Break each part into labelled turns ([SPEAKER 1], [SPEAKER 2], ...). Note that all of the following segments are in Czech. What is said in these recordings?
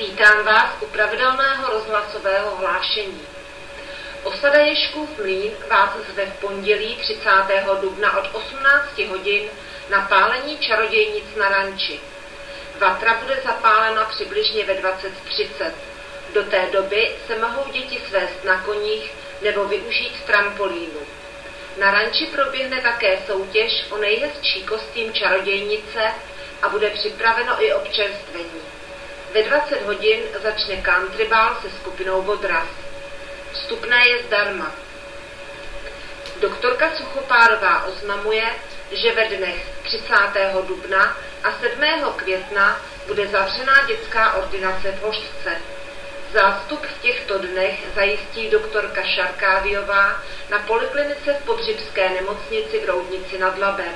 [SPEAKER 1] Vítám vás u pravidelného rozhlasového hlášení. Osada Ježkův Mlýn vás zve v pondělí 30. dubna od 18 hodin na pálení čarodějnic na ranči. Vatra bude zapálena přibližně ve 20:30. Do té doby se mohou děti svést na koních nebo využít trampolínu. Na ranči proběhne také soutěž o nejhezčí kostým čarodějnice a bude připraveno i občerstvení. Ve 20 hodin začne countrybal se skupinou Odraz. Vstupné je zdarma. Doktorka Suchopárová oznamuje, že ve dnech 30. dubna a 7. května bude zavřená dětská ordinace v Hoštce. Zástup v těchto dnech zajistí doktorka Šarkádiová na poliklinice v Podřibské nemocnici v Roudnici nad Labem.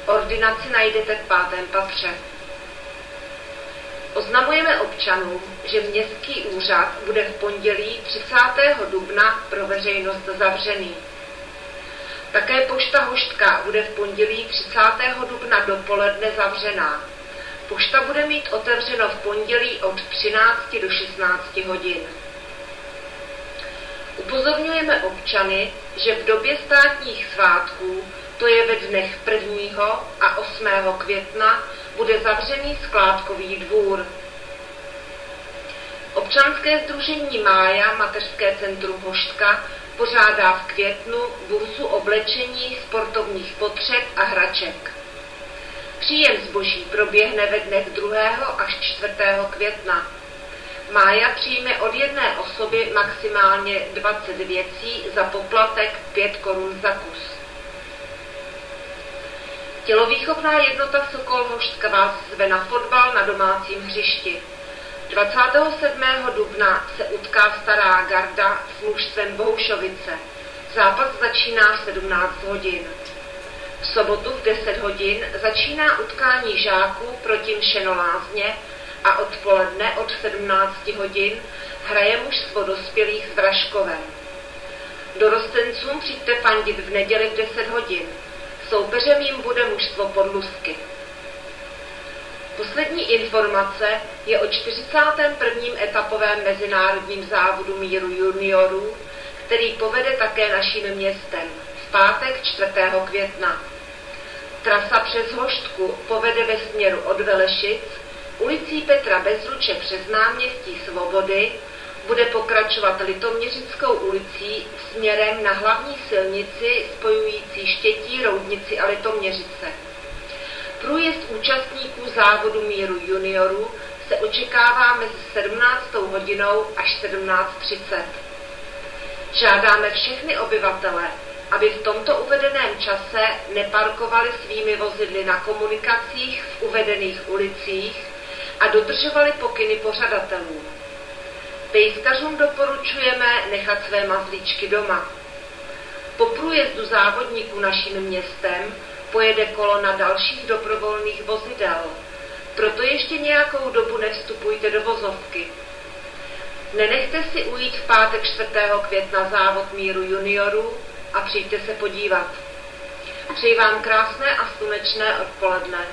[SPEAKER 1] Ordinaci najdete v 5. patře. Oznamujeme občanům, že městský úřad bude v pondělí 30. dubna pro veřejnost zavřený. Také pošta Hoštka bude v pondělí 30. dubna dopoledne zavřená. Pošta bude mít otevřeno v pondělí od 13 do 16 hodin. Upozorňujeme občany, že v době státních svátků, to je ve dnech 1. a 8. května, bude zavřený skládkový dvůr. Občanské sdružení Mája, mateřské centrum Hoštka, pořádá v květnu burzu oblečení, sportovních potřeb a hraček. Příjem zboží proběhne ve dnech 2. až 4. května. Mája přijme od jedné osoby maximálně 20 věcí za poplatek 5 korun za kus. Tělovýchovná jednota Sokol Hoštka vás zve na fotbal na domácím hřišti. 27. dubna se utká Stará garda s mužstvem Bohušovice. Zápas začíná v 17 hodin. V sobotu v 10 hodin začíná utkání žáků proti Mšenolázně a odpoledne od 17 hodin hraje mužstvo dospělých s Vraškovem. Dorostencům přijďte fandit v neděli v 10 hodin. Soupeřem jim bude mužstvo Podlusky. Poslední informace je o 41. etapovém mezinárodním závodu míru juniorů, který povede také naším městem v pátek 4. května. Trasa přes Hoštku povede ve směru od Velešic, ulicí Petra Bezruče přes náměstí Svobody, bude pokračovat Litoměřickou ulicí směrem na hlavní silnici spojující Štětí, Roudnici a Litoměřice. Průjezd účastníků závodu míru juniorů se očekává mezi 17. hodinou až 17:30. Žádáme všechny obyvatele, aby v tomto uvedeném čase neparkovali svými vozidly na komunikacích v uvedených ulicích a dodržovali pokyny pořadatelů. Pejskařům doporučujeme nechat své mazlíčky doma. Po průjezdu závodníků naším městem pojede kolona dalších dobrovolných vozidel. Proto ještě nějakou dobu nevstupujte do vozovky. Nenechte si ujít v pátek 4. května závod míru juniorů a přijďte se podívat. Přeji vám krásné a slunečné odpoledne.